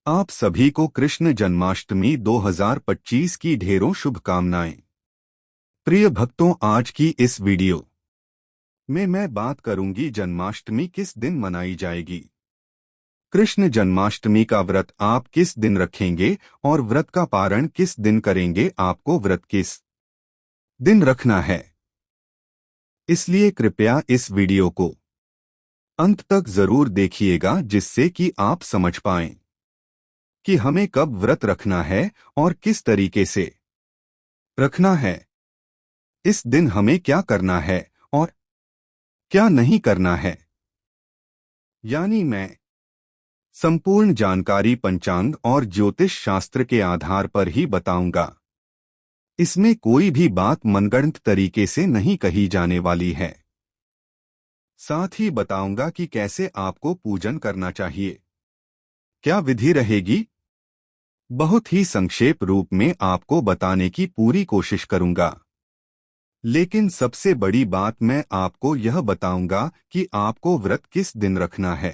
आप सभी को कृष्ण जन्माष्टमी 2025 की ढेरों शुभकामनाएं। प्रिय भक्तों, आज की इस वीडियो में मैं बात करूंगी जन्माष्टमी किस दिन मनाई जाएगी। कृष्ण जन्माष्टमी का व्रत आप किस दिन रखेंगे और व्रत का पारण किस दिन करेंगे, आपको व्रत किस दिन रखना है। इसलिए कृपया इस वीडियो को अंत तक जरूर देखिएगा, जिससे कि आप समझ पाएं कि हमें कब व्रत रखना है और किस तरीके से रखना है। इस दिन हमें क्या करना है और क्या नहीं करना है, यानी मैं संपूर्ण जानकारी पंचांग और ज्योतिष शास्त्र के आधार पर ही बताऊंगा। इसमें कोई भी बात मनगढ़ंत तरीके से नहीं कही जाने वाली है। साथ ही बताऊंगा कि कैसे आपको पूजन करना चाहिए, क्या विधि रहेगी। बहुत ही संक्षेप रूप में आपको बताने की पूरी कोशिश करूंगा। लेकिन सबसे बड़ी बात मैं आपको यह बताऊंगा कि आपको व्रत किस दिन रखना है।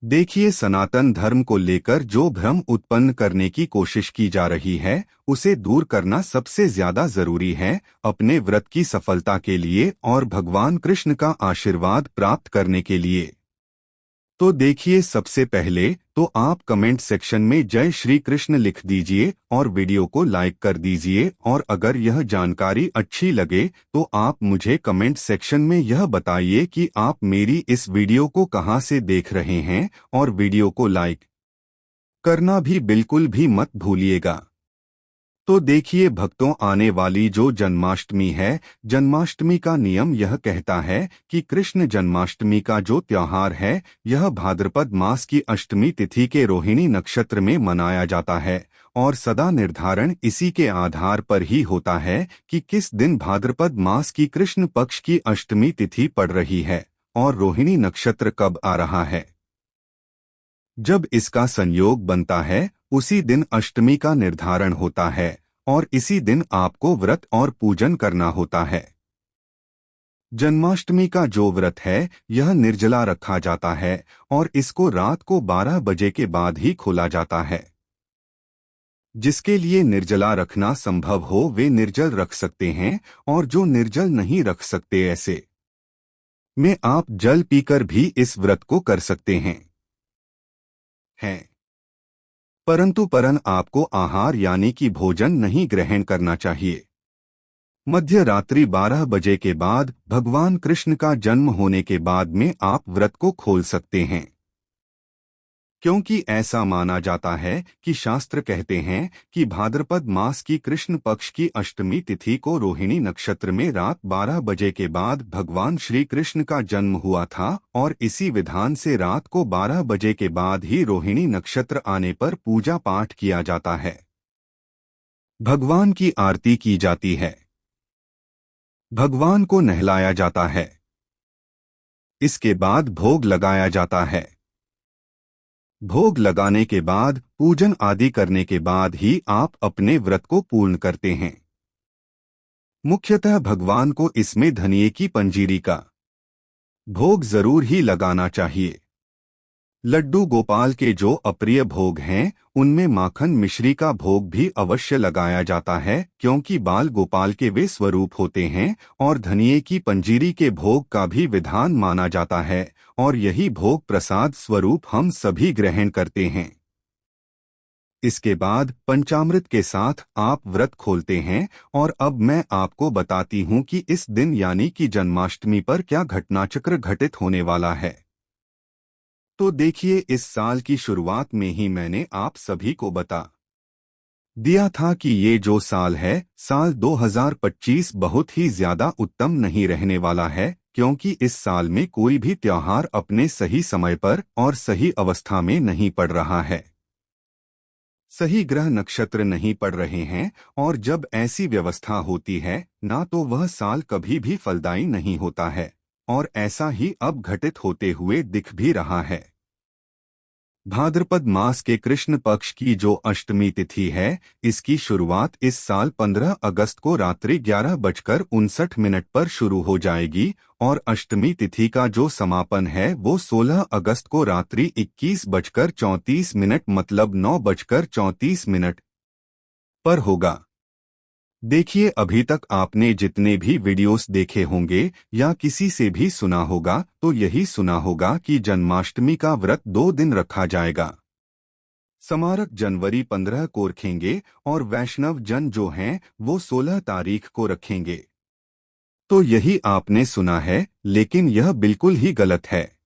देखिए, सनातन धर्म को लेकर जो भ्रम उत्पन्न करने की कोशिश की जा रही है, उसे दूर करना सबसे ज्यादा जरूरी है अपने व्रत की सफलता के लिए और भगवान कृष्ण का आशीर्वाद प्राप्त करने के लिए। तो देखिए, सबसे पहले तो आप कमेंट सेक्शन में जय श्री कृष्ण लिख दीजिए और वीडियो को लाइक कर दीजिए। और अगर यह जानकारी अच्छी लगे तो आप मुझे कमेंट सेक्शन में यह बताइए कि आप मेरी इस वीडियो को कहां से देख रहे हैं, और वीडियो को लाइक करना भी बिल्कुल भी मत भूलिएगा। तो देखिए भक्तों, आने वाली जो जन्माष्टमी है, जन्माष्टमी का नियम यह कहता है कि कृष्ण जन्माष्टमी का जो त्योहार है, यह भाद्रपद मास की अष्टमी तिथि के रोहिणी नक्षत्र में मनाया जाता है। और सदा निर्धारण इसी के आधार पर ही होता है कि किस दिन भाद्रपद मास की कृष्ण पक्ष की अष्टमी तिथि पड़ रही है और रोहिणी नक्षत्र कब आ रहा है। जब इसका संयोग बनता है, उसी दिन अष्टमी का निर्धारण होता है और इसी दिन आपको व्रत और पूजन करना होता है। जन्माष्टमी का जो व्रत है, यह निर्जला रखा जाता है और इसको रात को 12 बजे के बाद ही खोला जाता है। जिसके लिए निर्जला रखना संभव हो वे निर्जल रख सकते हैं, और जो निर्जल नहीं रख सकते, ऐसे में आप जल पीकर भी इस व्रत को कर सकते हैं। परंतु आपको आहार यानी कि भोजन नहीं ग्रहण करना चाहिए। मध्य रात्रि 12 बजे के बाद, भगवान कृष्ण का जन्म होने के बाद में आप व्रत को खोल सकते हैं, क्योंकि ऐसा माना जाता है कि शास्त्र कहते हैं कि भाद्रपद मास की कृष्ण पक्ष की अष्टमी तिथि को रोहिणी नक्षत्र में रात 12 बजे के बाद भगवान श्री कृष्ण का जन्म हुआ था, और इसी विधान से रात को 12 बजे के बाद ही रोहिणी नक्षत्र आने पर पूजा पाठ किया जाता है, भगवान की आरती की जाती है, भगवान को नहलाया जाता है, इसके बाद भोग लगाया जाता है। भोग लगाने के बाद, पूजन आदि करने के बाद ही आप अपने व्रत को पूर्ण करते हैं। मुख्यतः भगवान को इसमें धनिये की पंजीरी का भोग जरूर ही लगाना चाहिए। लड्डू गोपाल के जो अप्रिय भोग हैं, उनमें माखन मिश्री का भोग भी अवश्य लगाया जाता है, क्योंकि बाल गोपाल के वे स्वरूप होते हैं। और धनिये की पंजीरी के भोग का भी विधान माना जाता है, और यही भोग प्रसाद स्वरूप हम सभी ग्रहण करते हैं। इसके बाद पंचामृत के साथ आप व्रत खोलते हैं। और अब मैं आपको बताती हूँ कि इस दिन यानी कि जन्माष्टमी पर क्या घटनाचक्र घटित होने वाला है। तो देखिए, इस साल की शुरुआत में ही मैंने आप सभी को बता दिया था कि ये जो साल है, साल 2025 बहुत ही ज्यादा उत्तम नहीं रहने वाला है, क्योंकि इस साल में कोई भी त्योहार अपने सही समय पर और सही अवस्था में नहीं पड़ रहा है। सही ग्रह नक्षत्र नहीं पड़ रहे हैं, और जब ऐसी व्यवस्था होती है ना, तो वह साल कभी भी फलदायी नहीं होता है, और ऐसा ही अब घटित होते हुए दिख भी रहा है। भाद्रपद मास के कृष्ण पक्ष की जो अष्टमी तिथि है, इसकी शुरुआत इस साल 15 अगस्त को रात्रि 11:59 पर शुरू हो जाएगी और अष्टमी तिथि का जो समापन है वो 16 अगस्त को रात्रि 21:34 मतलब 9:34 पर होगा। देखिए, अभी तक आपने जितने भी वीडियोस देखे होंगे या किसी से भी सुना होगा तो यही सुना होगा कि जन्माष्टमी का व्रत 2 दिन रखा जाएगा। स्मारक जनवरी 15 को रखेंगे और वैष्णव जन जो हैं वो 16 तारीख को रखेंगे। तो यही आपने सुना है, लेकिन यह बिल्कुल ही गलत है।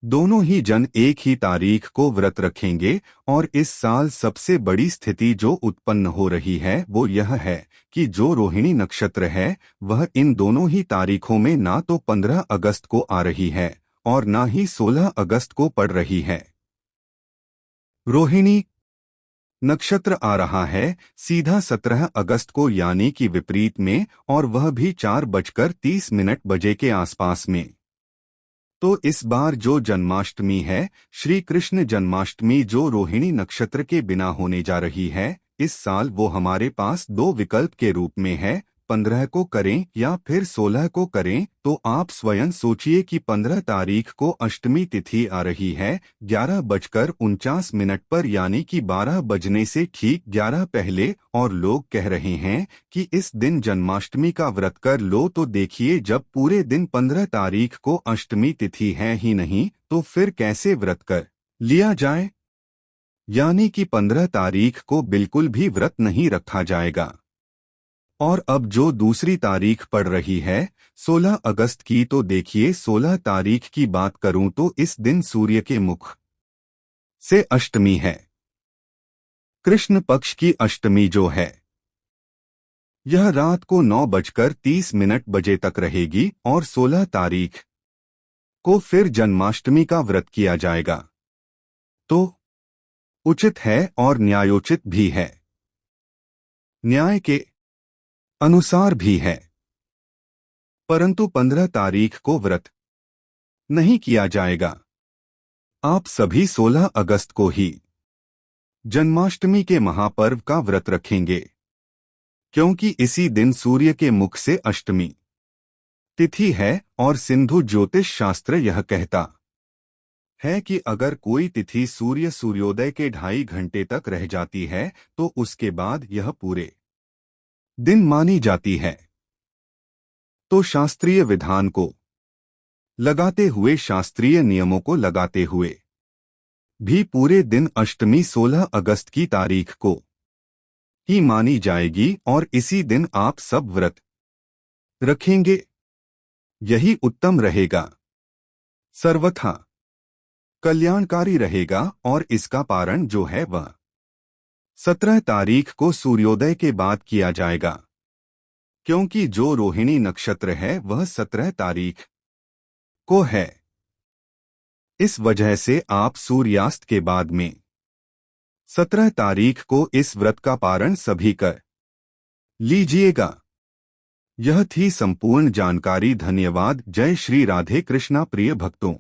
दोनों ही जन एक ही तारीख को व्रत रखेंगे और इस साल सबसे बड़ी स्थिति जो उत्पन्न हो रही है वो यह है कि जो रोहिणी नक्षत्र है वह इन दोनों ही तारीखों में ना तो 15 अगस्त को आ रही है और ना ही 16 अगस्त को पड़ रही है। रोहिणी नक्षत्र आ रहा है सीधा 17 अगस्त को यानी कि विपरीत में, और वह भी 4:30 के आसपास में। तो इस बार जो जन्माष्टमी है, श्री कृष्ण जन्माष्टमी, जो रोहिणी नक्षत्र के बिना होने जा रही है, इस साल वो हमारे पास 2 विकल्प के रूप में है, 15 को करें या फिर 16 को करें। तो आप स्वयं सोचिए कि 15 तारीख को अष्टमी तिथि आ रही है 11:49 पर, यानी कि 12 बजने से ठीक 11 पहले, और लोग कह रहे हैं कि इस दिन जन्माष्टमी का व्रत कर लो। तो देखिए, जब पूरे दिन 15 तारीख को अष्टमी तिथि है ही नहीं तो फिर कैसे व्रत कर लिया जाए। यानी कि 15 तारीख को बिल्कुल भी व्रत नहीं रखा जाएगा। और अब जो दूसरी तारीख पड़ रही है 16 अगस्त की, तो देखिए 16 तारीख की बात करूं तो इस दिन सूर्य के मुख से अष्टमी है। कृष्ण पक्ष की अष्टमी जो है यह रात को 9:30 तक रहेगी और 16 तारीख को फिर जन्माष्टमी का व्रत किया जाएगा। तो उचित है और न्यायोचित भी है, न्याय के अनुसार भी है। परंतु 15 तारीख को व्रत नहीं किया जाएगा। आप सभी 16 अगस्त को ही जन्माष्टमी के महापर्व का व्रत रखेंगे, क्योंकि इसी दिन सूर्य के मुख से अष्टमी तिथि है और सिंधु ज्योतिष शास्त्र यह कहता है कि अगर कोई तिथि सूर्योदय के 2.5 घंटे तक रह जाती है तो उसके बाद यह पूरे दिन मानी जाती है। तो शास्त्रीय विधान को लगाते हुए, शास्त्रीय नियमों को लगाते हुए भी पूरे दिन अष्टमी 16 अगस्त की तारीख को ही मानी जाएगी और इसी दिन आप सब व्रत रखेंगे। यही उत्तम रहेगा, सर्वथा कल्याणकारी रहेगा। और इसका पारण जो है वह 17 तारीख को सूर्योदय के बाद किया जाएगा, क्योंकि जो रोहिणी नक्षत्र है वह 17 तारीख को है। इस वजह से आप सूर्यास्त के बाद में 17 तारीख को इस व्रत का पारण सभी कर लीजिएगा। यह थी संपूर्ण जानकारी। धन्यवाद। जय श्री राधे कृष्णा। प्रिय भक्तों,